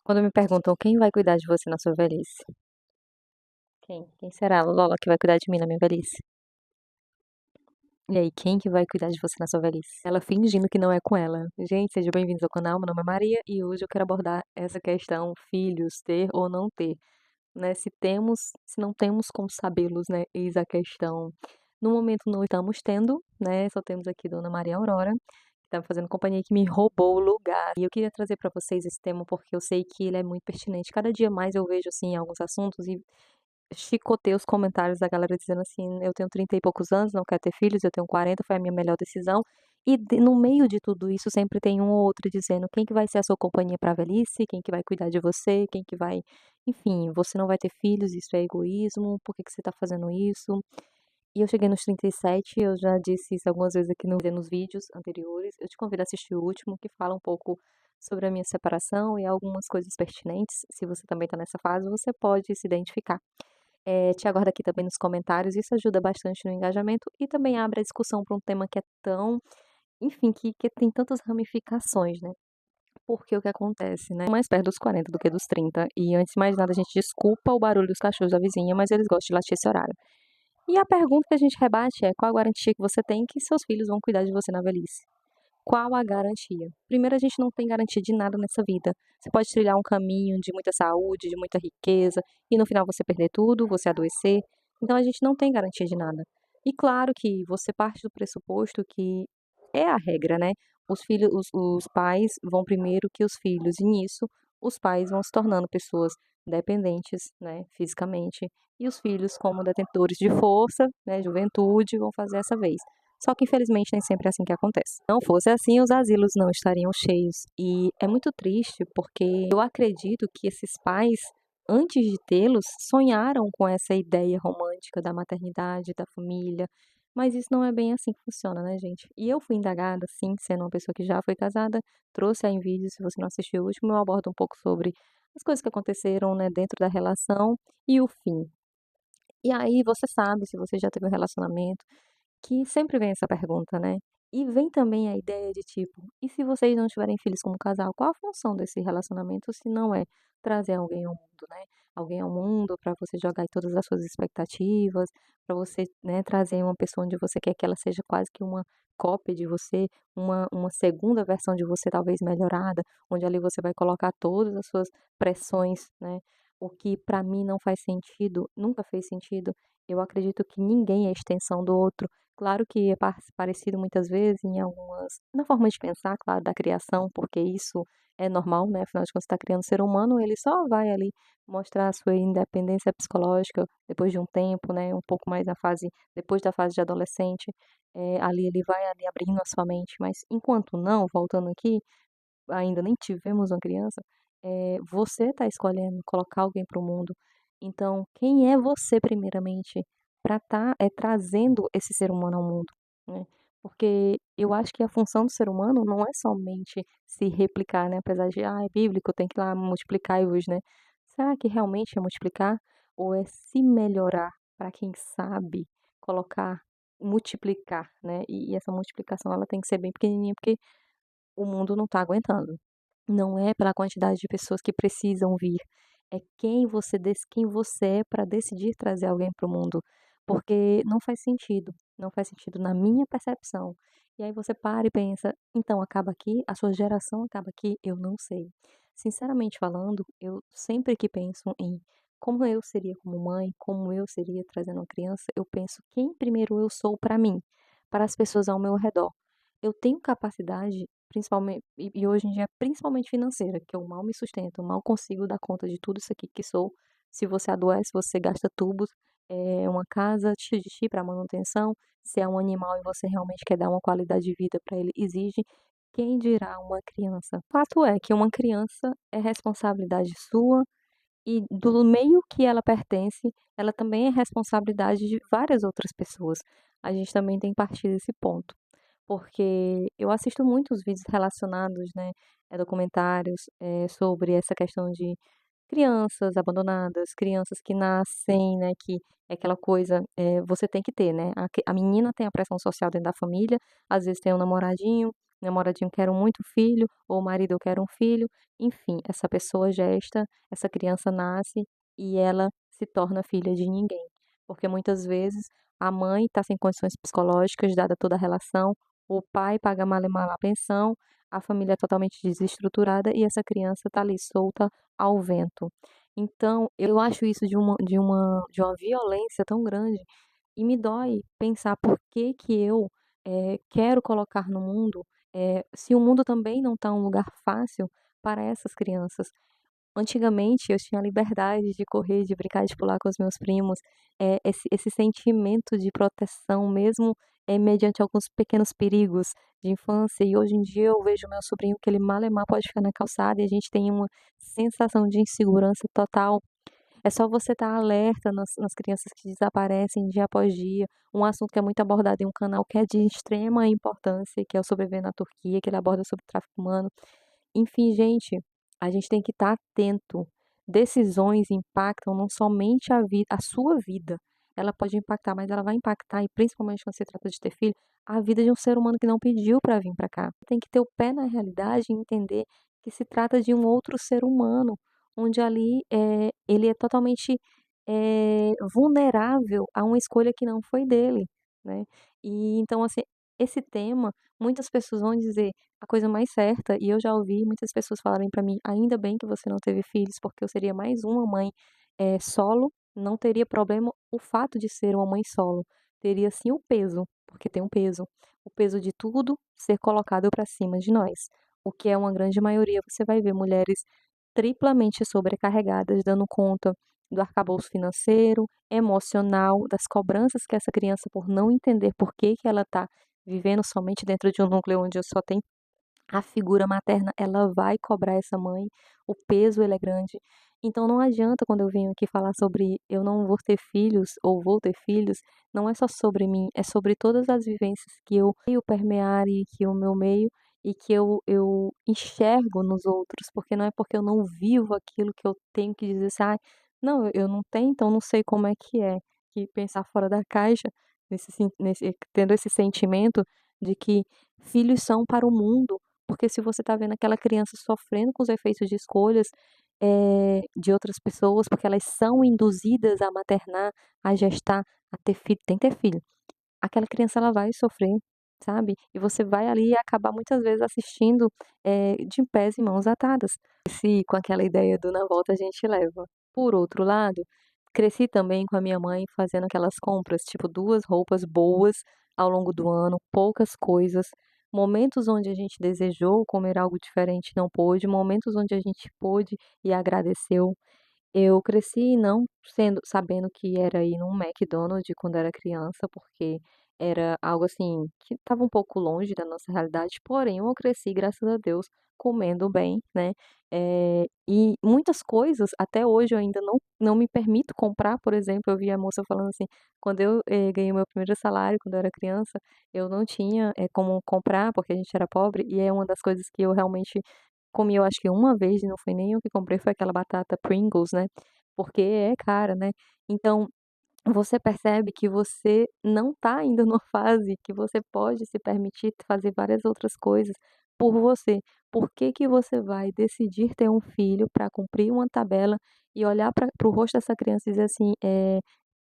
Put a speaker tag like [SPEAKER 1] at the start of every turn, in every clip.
[SPEAKER 1] Quando me perguntam quem vai cuidar de você na sua velhice? Quem? Quem será a Lola que vai cuidar de mim na minha velhice? E aí, quem que vai cuidar de você na sua velhice? Ela fingindo que não é com ela. Gente, sejam bem-vindos ao canal. Meu nome é Maria e hoje eu quero abordar essa questão, filhos, ter ou não ter, né? Se temos, se não temos como sabê-los, né? Eis a questão. No momento não estamos tendo, né? Só temos aqui Dona Maria Aurora, que tá me fazendo companhia, que me roubou o lugar. E eu queria trazer para vocês esse tema porque eu sei que ele é muito pertinente. Cada dia mais eu vejo, assim, alguns assuntos e chicotei os comentários da galera dizendo assim: eu tenho 30 e poucos anos, não quero ter filhos, eu tenho 40, foi a minha melhor decisão. E no meio de tudo isso sempre tem um ou outro dizendo quem que vai ser a sua companhia para a velhice, quem que vai cuidar de você, quem que vai, enfim, você não vai ter filhos, isso é egoísmo, por que que você está fazendo isso? E eu cheguei nos 37, eu já disse isso algumas vezes aqui nos vídeos anteriores. Eu te convido a assistir o último, que fala um pouco sobre a minha separação e algumas coisas pertinentes. Se você também está nessa fase, você pode se identificar. Te aguardo aqui também nos comentários, isso ajuda bastante no engajamento e também abre a discussão para um tema que é tão, enfim, que tem tantas ramificações, né? Porque o que acontece, né? Mais perto dos 40 do que dos 30. E antes de mais nada, a gente desculpa o barulho dos cachorros da vizinha, mas eles gostam de latir esse horário. E a pergunta que a gente rebate é: qual a garantia que você tem que seus filhos vão cuidar de você na velhice? Qual a garantia? Primeiro, a gente não tem garantia de nada nessa vida. Você pode trilhar um caminho de muita saúde, de muita riqueza, e no final você perder tudo, você adoecer. Então, a gente não tem garantia de nada. E claro que você parte do pressuposto que é a regra, né? Os pais vão primeiro que os filhos, e nisso os pais vão se tornando pessoas dependentes, né, fisicamente, e os filhos, como detentores de força, né, juventude, vão fazer essa vez. Só que infelizmente nem sempre é assim que acontece. Se não fosse assim, os asilos não estariam cheios. E é muito triste porque eu acredito que esses pais, antes de tê-los, sonharam com essa ideia romântica da maternidade, da família. Mas isso não é bem assim que funciona, né, gente? E eu fui indagada, sim, sendo uma pessoa que já foi casada, trouxe aí em vídeo, se você não assistiu o último, eu abordo um pouco sobre as coisas que aconteceram, né, dentro da relação e o fim. E aí você sabe, se você já teve um relacionamento, que sempre vem essa pergunta, né. E vem também a ideia de tipo: "E se vocês não tiverem filhos como casal, qual a função desse relacionamento se não é trazer alguém ao mundo, né. Alguém ao mundo para você jogar aí todas as suas expectativas, para você, né, trazer uma pessoa onde você quer que ela seja quase que uma cópia de você, uma segunda versão de você talvez melhorada, onde ali você vai colocar todas as suas pressões, né. O que para mim não faz sentido, nunca fez sentido. Eu acredito que ninguém é extensão do outro. Claro que é parecido muitas vezes em algumas na forma de pensar, claro, da criação, porque isso é normal, né, afinal de contas, você está criando um ser humano, ele só vai ali mostrar a sua independência psicológica depois de um tempo, né, um pouco mais na fase depois da fase de adolescente, ali ele vai ali abrindo a sua mente, mas enquanto não, voltando aqui, ainda nem tivemos uma criança, você está escolhendo colocar alguém para o mundo. Então, quem é você primeiramente para estar, trazendo esse ser humano ao mundo, né. Porque eu acho que a função do ser humano não é somente se replicar, né, apesar de: "Ah, é bíblico, tem que ir lá multiplicai-vos", né. Será que realmente é multiplicar ou é se melhorar para quem sabe colocar multiplicar, né. E essa multiplicação ela tem que ser bem pequenininha, porque o mundo não está aguentando. Não é pela quantidade de pessoas que precisam vir, é quem você é para decidir trazer alguém para o mundo, porque não faz sentido, não faz sentido na minha percepção. E aí você para e pensa: "Então acaba aqui? A sua geração acaba aqui?" Eu não sei. Sinceramente falando, eu sempre que penso em como eu seria como mãe, como eu seria trazendo uma criança, eu penso: "Quem primeiro eu sou para mim, para as pessoas ao meu redor?" Eu tenho capacidade, principalmente e hoje em dia, principalmente financeira, que eu mal me sustento, eu mal consigo dar conta de tudo isso aqui que sou. Se você adoece, você gasta tubos, uma casa xixi para manutenção, se é um animal e você realmente quer dar uma qualidade de vida para ele, exige. Quem dirá uma criança? Fato é que uma criança é responsabilidade sua e do meio que ela pertence, ela também é responsabilidade de várias outras pessoas. A gente também tem que partir desse ponto. Porque eu assisto muitos vídeos relacionados, né, documentários, sobre essa questão de crianças abandonadas, crianças que nascem, né, que é aquela coisa, você tem que ter, né, a menina tem a pressão social dentro da família, às vezes tem um namoradinho, namoradinho quer muito filho, ou o marido eu quero um filho, enfim, essa pessoa gesta, essa criança nasce e ela se torna filha de ninguém. Porque muitas vezes a mãe está sem condições psicológicas, dada toda a relação, o pai paga mal e mal a pensão, a família é totalmente desestruturada e essa criança está ali solta ao vento. Então, eu acho isso de uma violência tão grande e me dói pensar por que que eu quero colocar no mundo, se o mundo também não está um lugar fácil para essas crianças. Antigamente eu tinha a liberdade de correr, de brincar, de pular com os meus primos, esse sentimento de proteção mesmo, mediante alguns pequenos perigos de infância, e hoje em dia eu vejo meu sobrinho que ele malemar pode ficar na calçada e a gente tem uma sensação de insegurança total. É só você estar alerta nas crianças que desaparecem dia após dia, um assunto que é muito abordado em um canal que é de extrema importância, que é o Sobreviver na Turquia, que ele aborda sobre tráfico humano. Enfim, gente, a gente tem que estar atento. Decisões impactam não somente a sua vida, ela pode impactar, mas ela vai impactar, e principalmente quando se trata de ter filho, a vida de um ser humano que não pediu para vir para cá. Tem que ter o pé na realidade e entender que se trata de um outro ser humano, onde ali ele é totalmente vulnerável a uma escolha que não foi dele, né? E então, assim, esse tema, muitas pessoas vão dizer a coisa mais certa, e eu já ouvi muitas pessoas falarem pra mim: "Ainda bem que você não teve filhos, porque eu seria mais uma mãe, solo, não teria problema o fato de ser uma mãe solo, teria sim o peso, porque tem um peso, o peso de tudo ser colocado pra cima de nós, o que é uma grande maioria, você vai ver mulheres triplamente sobrecarregadas, dando conta do arcabouço financeiro, emocional, das cobranças que essa criança, por não entender por que que ela está vivendo somente dentro de um núcleo onde só tem a figura materna, ela vai cobrar essa mãe, o peso ele é grande. Então não adianta quando eu venho aqui falar sobre eu não vou ter filhos ou vou ter filhos, não é só sobre mim, é sobre todas as vivências que eu meio permear e que o meu meio e que eu enxergo nos outros, porque não é porque eu não vivo aquilo que eu tenho que dizer assim, ai, não, eu não tenho, então não sei como é que é. Que pensar fora da caixa, tendo esse sentimento de que filhos são para o mundo, porque se você está vendo aquela criança sofrendo com os efeitos de escolhas, de outras pessoas, porque elas são induzidas a maternar, a gestar, a ter filho, tem que ter filho. Aquela criança ela vai sofrer, sabe? E você vai ali acabar muitas vezes assistindo, de pés e mãos atadas. Se com aquela ideia do "na volta a gente leva". Por outro lado, cresci também com a minha mãe fazendo aquelas compras, tipo 2 roupas boas ao longo do ano, poucas coisas, momentos onde a gente desejou comer algo diferente e não pôde, momentos onde a gente pôde e agradeceu. Eu cresci não sabendo que era ir num McDonald's quando era criança, porque era algo, assim, que estava um pouco longe da nossa realidade, porém eu cresci, graças a Deus, comendo bem, né, e muitas coisas até hoje eu ainda não me permito comprar, por exemplo, eu vi a moça falando assim, quando eu, ganhei o meu primeiro salário, quando eu era criança, eu não tinha, como comprar, porque a gente era pobre, e é uma das coisas que eu realmente comi, eu acho que uma vez, e não foi nem eu que comprei, foi aquela batata Pringles, né, porque é cara, né. Então, você percebe que você não está ainda numa fase que você pode se permitir fazer várias outras coisas por você. Por que que você vai decidir ter um filho para cumprir uma tabela e olhar para o rosto dessa criança e dizer assim,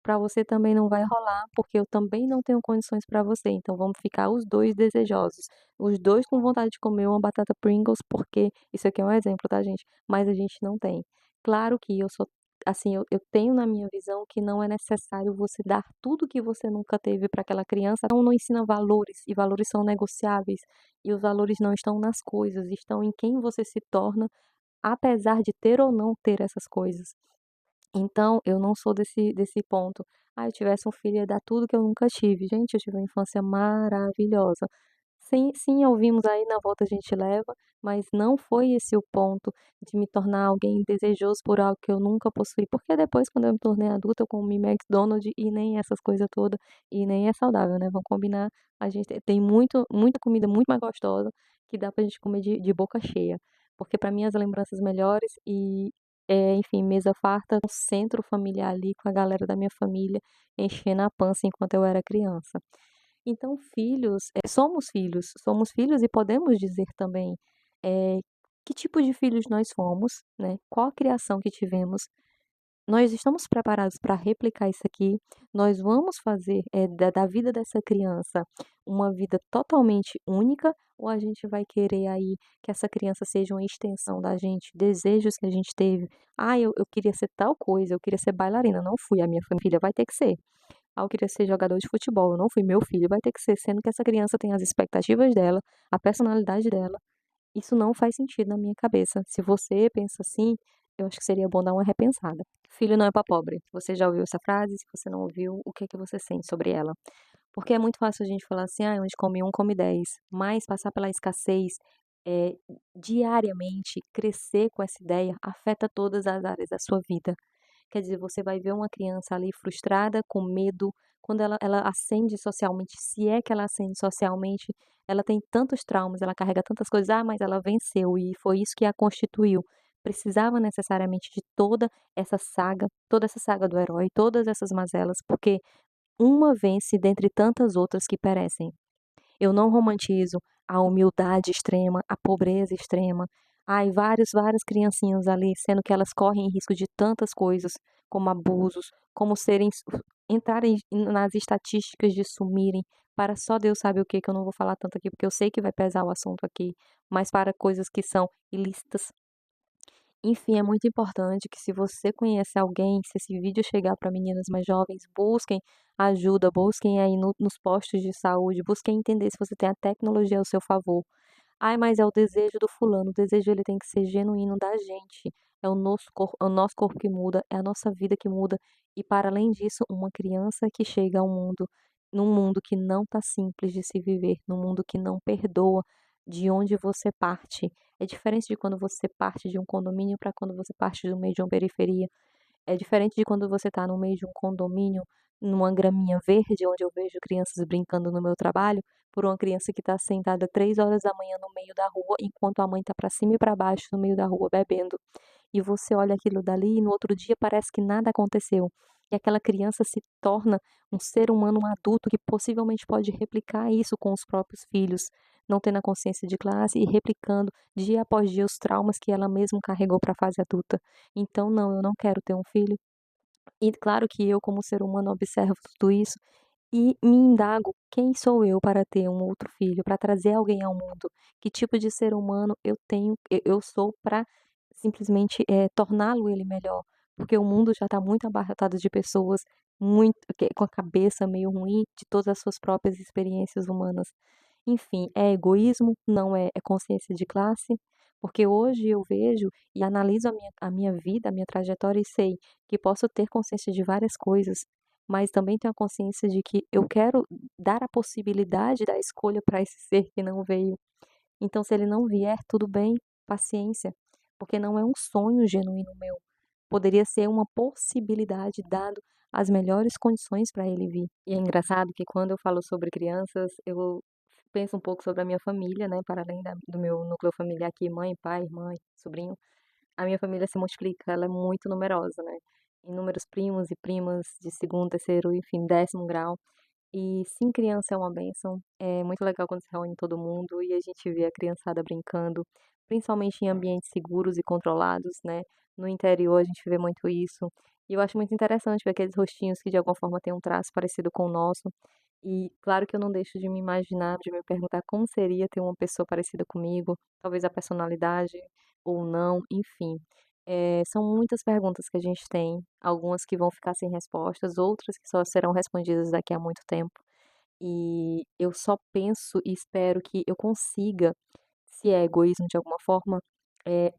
[SPEAKER 1] para você também não vai rolar, porque eu também não tenho condições para você, então vamos ficar os 2 desejosos, os 2 com vontade de comer uma batata Pringles, porque isso aqui é um exemplo, tá, gente, mas a gente não tem. Claro que eu sou assim, eu tenho na minha visão que não é necessário você dar tudo que você nunca teve para aquela criança, não ensina valores, e valores são negociáveis, e os valores não estão nas coisas, estão em quem você se torna, apesar de ter ou não ter essas coisas. Então, eu não sou desse ponto. "Ah, eu tivesse um filho, ia dar tudo que eu nunca tive". Gente, eu tive uma infância maravilhosa. Sim, sim, ouvimos aí "na volta a gente leva", mas não foi esse o ponto de me tornar alguém desejoso por algo que eu nunca possuí, porque depois quando eu me tornei adulta eu comi McDonald's e nem essas coisas toda, e nem é saudável, né, vamos combinar, a gente tem muita comida muito mais gostosa, que dá pra gente comer de boca cheia. Porque para mim as lembranças melhores enfim, mesa farta, um centro familiar ali com a galera da minha família, enchendo a pança enquanto eu era criança. Então, somos filhos e podemos dizer também eh, que tipo de filhos nós fomos, né? Qual a criação que tivemos. Nós estamos preparados para replicar isso aqui? Nós vamos fazer, da vida dessa criança uma vida totalmente única ou a gente vai querer aí que essa criança seja uma extensão da gente, desejos que a gente teve? "Ah, eu queria ser tal coisa, eu queria ser bailarina, não fui, a minha filha vai ter que ser. Ah, eu queria ser jogador de futebol, eu não fui, meu filho vai ter que ser", sendo que essa criança tem as expectativas dela, a personalidade dela. Isso não faz sentido na minha cabeça. Se você pensa assim, eu acho que seria bom dar uma repensada. Filho não é para pobre. Você já ouviu essa frase? Se você não ouviu, o que é que você sente sobre ela? Porque é muito fácil a gente falar assim: "Ah, onde come um, come 10", mas passar pela escassez, eh, diariamente, crescer com essa ideia, afeta todas as áreas da sua vida. Quer dizer, você vai ver uma criança ali frustrada, com medo, quando ela ascende socialmente, se é que ela ascende socialmente, ela tem tantos traumas, ela carrega tantas coisas, mas ela venceu e foi isso que a constituiu. Precisava necessariamente de toda essa saga do herói, todas essas mazelas, porque uma vence dentre tantas outras que perecem. Eu não romantizo a humildade extrema, a pobreza extrema. Ai, várias criancinhas ali, sendo que elas correm risco de tantas coisas, como abusos, como entrarem nas estatísticas de sumirem, para só Deus sabe o que eu não vou falar tanto aqui, porque eu sei que vai pesar o assunto aqui, mas para coisas que são ilícitas. Enfim, é muito importante que se você conhece alguém, se esse vídeo chegar para meninas mais jovens, busquem ajuda, busquem aí nos postos de saúde, busquem entender se você tem a tecnologia ao seu favor. Ai, mas é o desejo do fulano, o desejo ele tem que ser genuíno da gente. É o nosso corpo que muda, é a nossa vida que muda. E para além disso, uma criança que chega ao mundo, num mundo que não tá simples de se viver, num mundo que não perdoa de onde você parte. É diferente de quando você parte de um condomínio para quando você parte do meio de uma periferia. É diferente de quando você está no meio de um condomínio, numa graminha verde, onde eu vejo crianças brincando no meu trabalho, por uma criança que está sentada 3 horas da manhã no meio da rua, enquanto a mãe está para cima e para baixo no meio da rua bebendo. E você olha aquilo dali e no outro dia parece que nada aconteceu. E aquela criança se torna um ser humano um adulto que possivelmente pode replicar isso com os próprios filhos, não tendo a consciência de classe e replicando dia após dia os traumas que ela mesma carregou para a fase adulta. Então, não, eu não quero ter um filho. E claro que eu, como ser humano, observo tudo isso e me indago: quem sou eu para ter um outro filho, para trazer alguém ao mundo? Que tipo de ser humano eu sou para simplesmente torná-lo ele melhor? Porque o mundo já está muito abarrotado de pessoas com a cabeça meio ruim de todas as suas próprias experiências humanas. Enfim, é egoísmo, não é consciência de classe, porque hoje eu vejo e analiso a minha vida, a minha trajetória e sei que posso ter consciência de várias coisas, mas também tenho a consciência de que eu quero dar a possibilidade da escolha para esse ser que não veio. Então, se ele não vier, tudo bem, paciência, porque não é um sonho genuíno meu. Poderia ser uma possibilidade, dado as melhores condições para ele vir. E é engraçado que quando eu falo sobre crianças, eu penso um pouco sobre a minha família, né? Para além do meu núcleo familiar aqui, mãe, pai, irmã, sobrinho, a minha família se multiplica, ela é muito numerosa, né? Inúmeros primos e primas de segundo, terceiro, enfim, 10º grau. E sim, criança é uma bênção. É muito legal quando se reúne todo mundo e a gente vê a criançada brincando, principalmente em ambientes seguros e controlados, né? No interior a gente vê muito isso. E eu acho muito interessante ver aqueles rostinhos que de alguma forma têm um traço parecido com o nosso. E claro que eu não deixo de me imaginar, de me perguntar como seria ter uma pessoa parecida comigo, talvez a personalidade ou não, enfim. São muitas perguntas que a gente tem, algumas que vão ficar sem respostas, outras que só serão respondidas daqui a muito tempo. E eu só penso e espero que eu consiga, se é egoísmo de alguma forma,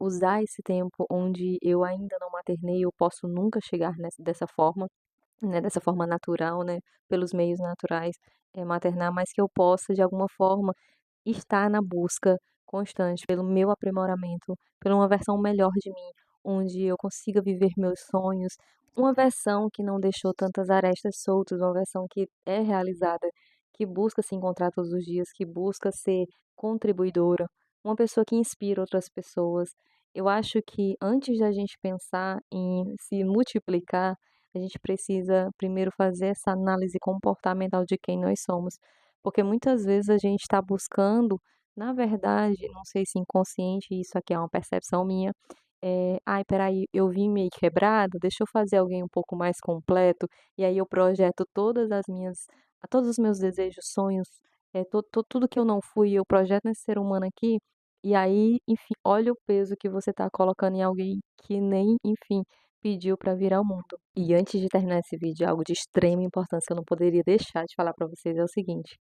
[SPEAKER 1] usar esse tempo onde eu ainda não maternei, eu posso nunca chegar dessa forma, né, dessa forma natural, né, pelos meios naturais, maternar, mas que eu possa, de alguma forma, estar na busca constante pelo meu aprimoramento, por uma versão melhor de mim, onde eu consiga viver meus sonhos, uma versão que não deixou tantas arestas soltas, uma versão que é realizada, que busca se encontrar todos os dias, que busca ser contribuidora, uma pessoa que inspira outras pessoas. Eu acho que antes da gente pensar em se multiplicar, a gente precisa primeiro fazer essa análise comportamental de quem nós somos, Porque muitas vezes a gente está buscando, na verdade, não sei se inconsciente, isso aqui é uma percepção minha, "Ai, espera eu vim meio quebrado, deixa eu fazer alguém um pouco mais completo", e aí eu projeto todos os meus desejos, sonhos, tudo que eu não fui, eu projeto nesse ser humano aqui, e aí, enfim, olha o peso que você está colocando em alguém que nem, enfim, pediu para vir ao mundo. E antes de terminar esse vídeo, algo de extrema importância que eu não poderia deixar de falar para vocês é o seguinte: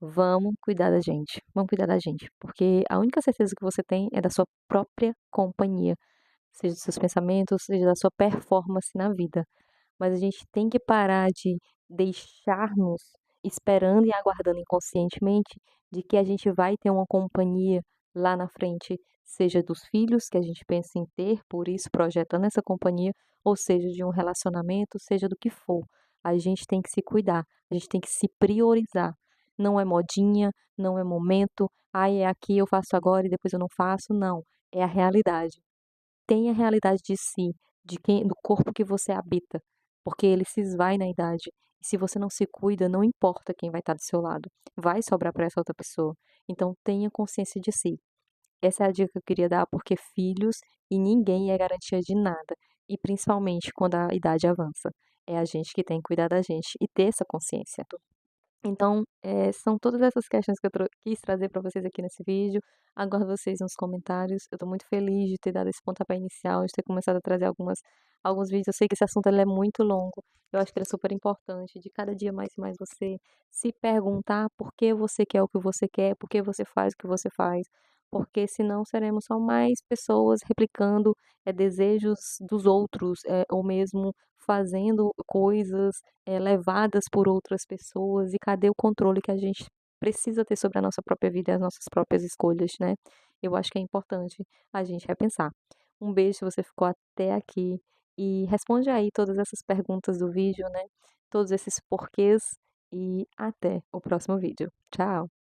[SPEAKER 1] vamos cuidar da gente, vamos cuidar da gente, porque a única certeza que você tem é da sua própria companhia, seja dos seus pensamentos, seja da sua performance na vida. Mas a gente tem que parar de deixar-nos esperando e aguardando inconscientemente de que a gente vai ter uma companhia lá na frente, seja dos filhos que a gente pensa em ter, por isso projetando essa companhia, ou seja de um relacionamento, seja do que for. A gente tem que se cuidar, a gente tem que se priorizar. Não é modinha, não é momento, ai, é aqui eu faço agora e depois eu não faço, não. É a realidade. Tenha a realidade de si, do corpo que você habita, porque ele se esvai na idade. E se você não se cuida, não importa quem vai estar do seu lado, vai sobrar para essa outra pessoa. Então tenha consciência de si. Essa é a dica que eu queria dar, porque filhos e ninguém é garantia de nada, e principalmente quando a idade avança. É a gente que tem que cuidar da gente e ter essa consciência. Então, são todas essas questões que eu quis trazer para vocês aqui nesse vídeo. Aguardo vocês nos comentários. Eu estou muito feliz de ter dado esse pontapé inicial, de ter começado a trazer alguns vídeos. Eu sei que esse assunto ele é muito longo. Eu acho que ele é super importante. De cada dia mais e mais você se perguntar por que você quer o que você quer, por que você faz o que você faz. Porque senão seremos só mais pessoas replicando desejos dos outros, ou mesmo fazendo coisas levadas por outras pessoas e cadê o controle que a gente precisa ter sobre a nossa própria vida e as nossas próprias escolhas, né? Eu acho que é importante a gente repensar. Um beijo se você ficou até aqui e responde aí todas essas perguntas do vídeo, né? Todos esses porquês e até o próximo vídeo. Tchau!